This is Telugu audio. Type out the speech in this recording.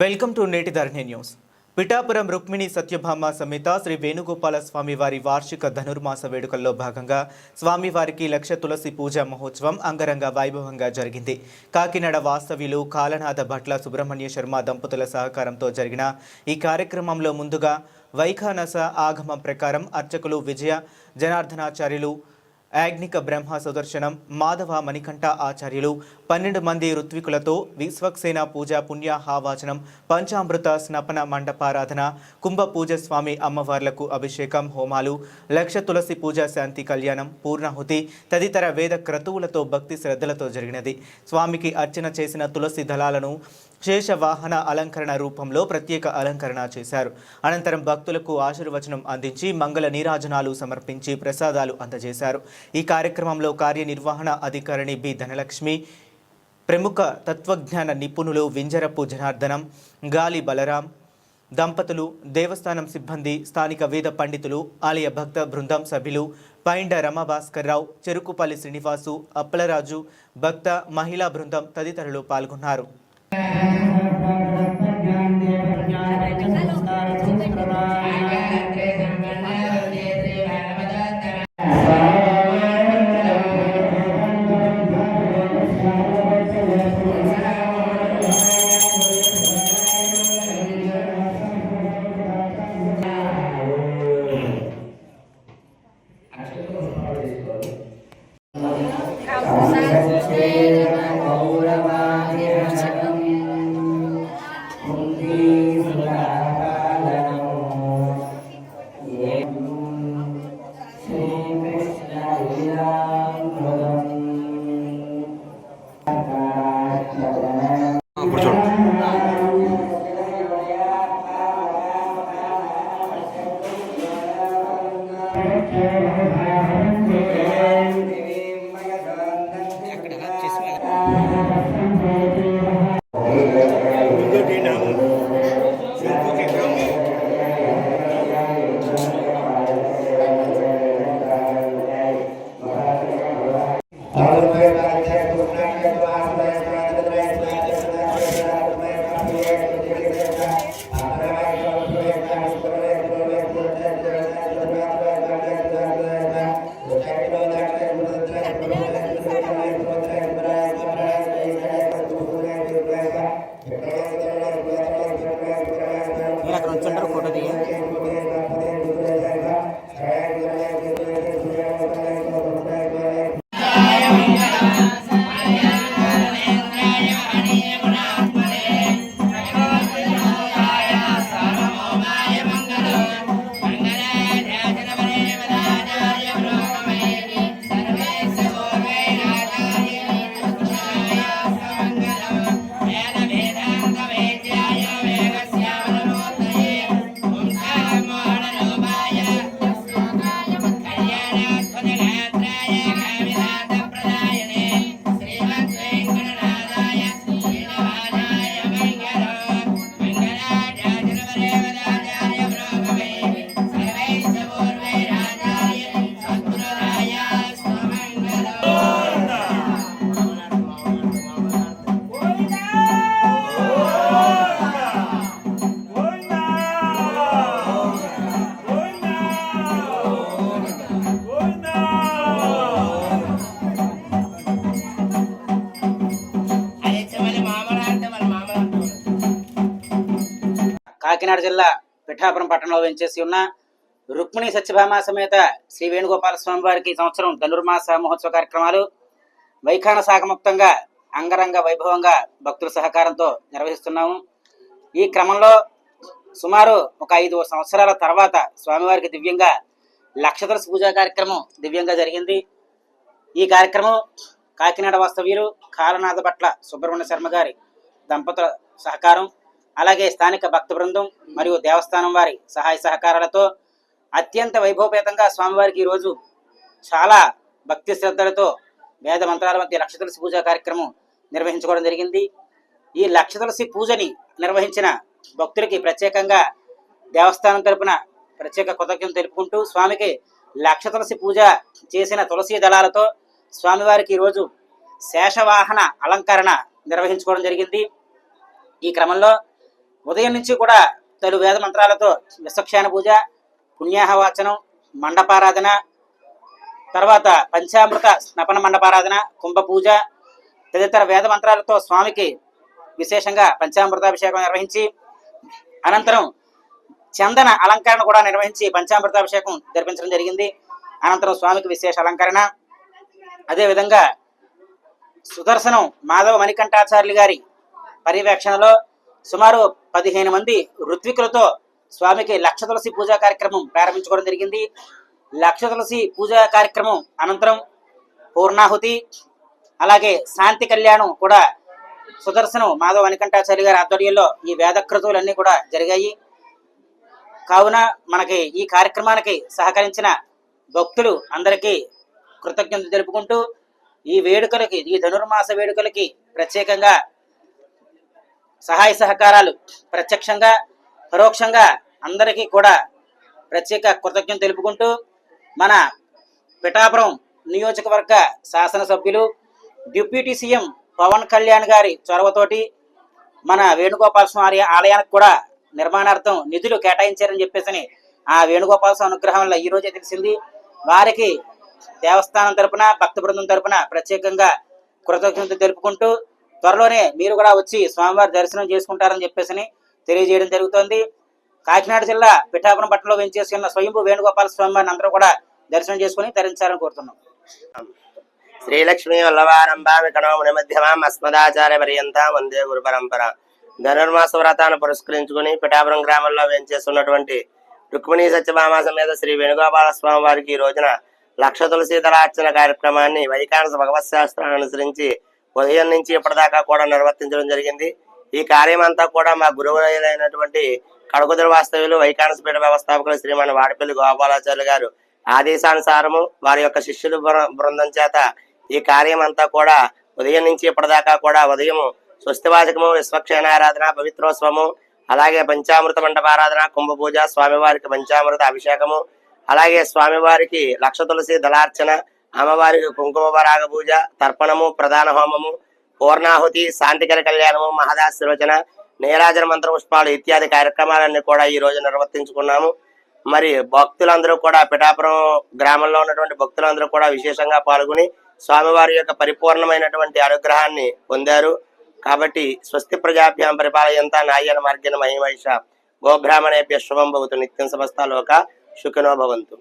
వెల్కమ్ టు నేటి ధరణి న్యూస్. పిఠాపురం రుక్మిణి సత్యభామ సమేత శ్రీ వేణుగోపాల స్వామివారి వార్షిక ధనుర్మాస వేడుకల్లో భాగంగా స్వామివారికి లక్ష తులసి పూజ మహోత్సవం అంగరంగ వైభవంగా జరిగింది. కాకినాడ వాస్తవ్యులు కాలనాథ భట్ల సుబ్రహ్మణ్య శర్మ దంపతుల సహకారంతో జరిగిన ఈ కార్యక్రమంలో ముందుగా వైఖానస ఆగమం ప్రకారం అర్చకులు విజయ జనార్దనాచార్యులు, యాజ్ఞిక బ్రహ్మ సుదర్శనం, మాధవ మణికంఠ ఆచార్యులు 12 మంది ఋత్వికులతో విశ్వక్సేన పూజ పుణ్యాహావాచనం, పంచామృత స్నపన మండపారాధన, కుంభ పూజ, స్వామి అమ్మవార్లకు అభిషేకం, హోమాలు, లక్ష తులసి పూజ, శాంతి కళ్యాణం, పూర్ణాహుతి తదితర వేద క్రతువులతో భక్తి శ్రద్ధలతో జరిగినది. స్వామికి అర్చన చేసిన తులసి దళాలను శేషవాహన అలంకరణ రూపంలో ప్రత్యేక అలంకరణ చేశారు. అనంతరం భక్తులకు ఆశీర్వచనం అందించి మంగళ నీరాజనాలు సమర్పించి ప్రసాదాలు అందజేశారు. ఈ కార్యక్రమంలో కార్యనిర్వహణ అధికారిణి బి ధనలక్ష్మి, ప్రముఖ తత్వజ్ఞాన నిపుణులు వింజరపు జనార్దనం, గాలి బలరాం దంపతులు, దేవస్థానం సిబ్బంది, స్థానిక వేద పండితులు, ఆలయ భక్త బృందం సభ్యులు, పైండ రమభాస్కర్రావు, చెరుకుపల్లి శ్రీనివాసు, అప్పలరాజు, భక్త మహిళా బృందం తదితరులు పాల్గొన్నారు. కాకినాడ జిల్లా పిఠాపురం పట్టణంలో వెంచేసి ఉన్న రుక్మిణి సత్యభామ సమేత శ్రీ వేణుగోపాల స్వామి వారికి సంవత్సరం ధనుర్మాస మహోత్సవ కార్యక్రమాలు వైఖాన సాగముక్తంగా అంగరంగ వైభవంగా భక్తుల సహకారంతో నిర్వహిస్తున్నాము. ఈ క్రమంలో సుమారు ఒక 5 సంవత్సరాల తర్వాత స్వామివారికి దివ్యంగా లక్ష తులసి పూజా కార్యక్రమం దివ్యంగా జరిగింది. ఈ కార్యక్రమం కాకినాడ వాస్తవ్యులు కాలనాథ భట్ల సుబ్రహ్మణ్య శర్మ గారి దంపతుల సహకారం, అలాగే స్థానిక భక్త బృందం మరియు దేవస్థానం వారి సహాయ సహకారాలతో అత్యంత వైభవపేతంగా స్వామివారికి ఈరోజు చాలా భక్తి శ్రద్ధలతో వేద మంత్రాల మధ్య లక్ష తులసి పూజా కార్యక్రమం నిర్వహించుకోవడం జరిగింది. ఈ లక్ష తులసి పూజని నిర్వహించిన భక్తులకి ప్రత్యేకంగా దేవస్థానం తరపున ప్రత్యేక కృతజ్ఞతలు తెలుపుకుంటూ స్వామికి లక్ష తులసి పూజ చేసిన తులసి దళాలతో స్వామివారికి ఈరోజు శేషవాహన అలంకరణ నిర్వహించుకోవడం జరిగింది. ఈ క్రమంలో ఉదయం నుంచి కూడా తొలి వేద మంత్రాలతో విశ్వక్షాన పూజ, పుణ్యాహవాచనం, మండపారాధన, తర్వాత పంచామృత స్నపన మండపారాధన, కుంభ పూజ తదితర వేద మంత్రాలతో స్వామికి విశేషంగా పంచామృతాభిషేకం నిర్వహించి అనంతరం చందన అలంకరణ కూడా నిర్వహించి పంచామృతాభిషేకం జరిపించడం జరిగింది. అనంతరం స్వామికి విశేష అలంకరణ, అదేవిధంగా సుదర్శనం మాధవ మణికంఠాచార్యులు గారి పర్యవేక్షణలో సుమారు 15 మంది ఋత్వికులతో స్వామికి లక్ష తులసి పూజా కార్యక్రమం ప్రారంభించుకోవడం జరిగింది. లక్ష తులసి పూజా కార్యక్రమం అనంతరం పూర్ణాహుతి, అలాగే శాంతి కళ్యాణం కూడా సుదర్శనం మాధవ మణికంఠాచార్య గారి ఆధ్వర్యంలో ఈ వేదక్రతువులన్నీ కూడా జరిగాయి. కావున మనకి ఈ కార్యక్రమానికి సహకరించిన భక్తులు అందరికీ కృతజ్ఞతలు తెలుపుకుంటూ ఈ వేడుకలకి, ఈ ధనుర్మాస వేడుకలకి ప్రత్యేకంగా సహాయ సహకారాలు ప్రత్యక్షంగా పరోక్షంగా అందరికీ కూడా ప్రత్యేక కృతజ్ఞత తెలుపుకుంటూ మన పిఠాపురం నియోజకవర్గ శాసనసభ్యులు డిప్యూటీ సీఎం పవన్ కళ్యాణ్ గారి చొరవతోటి మన వేణుగోపాల స్వామి ఆలయానికి కూడా నిర్మాణార్థం నిధులు కేటాయించారని చెప్పేసి ఆ వేణుగోపాల స్వామి అనుగ్రహం వల్ల ఈ రోజే తెలిసింది. వారికి దేవస్థానం తరపున, భక్త బృందం తరపున ప్రత్యేకంగా కృతజ్ఞతలు తెలుపుకుంటూ త్వరలోనే మీరు కూడా వచ్చి స్వామివారి దర్శనం చేసుకుంటారని చెప్పేసి తెలియజేయడం జరుగుతోంది. కాకినాడ జిల్లా పిఠాపురం పట్టణంలో వెంచేసి ఉన్న స్వయంభూ వేణుగోపాల స్వామి వారిని అందరూ కూడా దర్శనం చేసుకుని తరించాలని కోరుతున్నాం. శ్రీలక్ష్మీ వల్లభారంభామి కణోముని మధ్యమాం అస్మదాచార్య పర్యంతం వందే గురు పరంపర. ధనుర్మాస వ్రతాన్ని పురస్కరించుకుని పిఠాపురం గ్రామంలో వెంచేస్తున్నటువంటి రుక్మిణీ సత్యభామ సమేత శ్రీ వేణుగోపాల స్వామి వారికి ఈ రోజున లక్ష తులసి దళార్చన కార్యక్రమాన్ని వైఖానస భగవత్ శాస్త్రాన్ని అనుసరించి ఉదయం నుంచి ఇప్పటిదాకా కూడా నిర్వర్తించడం జరిగింది. ఈ కార్యం అంతా కూడా మా గురువులైనటువంటి కడకుదురు వాస్తవ్యులు వైఖానస పీఠ వ్యవస్థాపకులు శ్రీమాన్ వాడిపల్లి గోపాలాచార్యులు గారు ఆదేశానుసారము వారి యొక్క శిష్యుల బృందం చేత ఈ కార్యం అంతా కూడా ఉదయం నుంచి ఇప్పటిదాకా కూడా ఉదయం స్వస్తివాచకము, విశ్వక్షేణారాధన, పవిత్రోత్సవము, అలాగే పంచామృత మండపారాధన, కుంభపూజ, స్వామివారికి పంచామృత అభిషేకము, అలాగే స్వామివారికి లక్ష తులసి దళార్చన, అమ్మవారికి కుంకుమ పరాగ పూజ, తర్పణము, ప్రధాన హోమము, పూర్ణాహుతి, శాంతికర కళ్యాణము, మహదాశీర్వచన, నీరాజన మంత్ర పుష్పాలు ఇత్యాది కార్యక్రమాలన్నీ కూడా ఈ రోజు నిర్వర్తించుకున్నాము. మరి భక్తులందరూ కూడా పిఠాపురం గ్రామంలో ఉన్నటువంటి భక్తులందరూ కూడా విశేషంగా పాల్గొని స్వామివారి యొక్క పరిపూర్ణమైనటువంటి అనుగ్రహాన్ని పొందారు. కాబట్టి స్వస్తి ప్రజాభ్యాం పరిపాలయంతా నాయ్యన మార్గేణ మహిమైష గోబ్రాహ్మణేభ్య శుభం భవతు. నిత్యం సమస్త లోక సుఖినో భవంతు.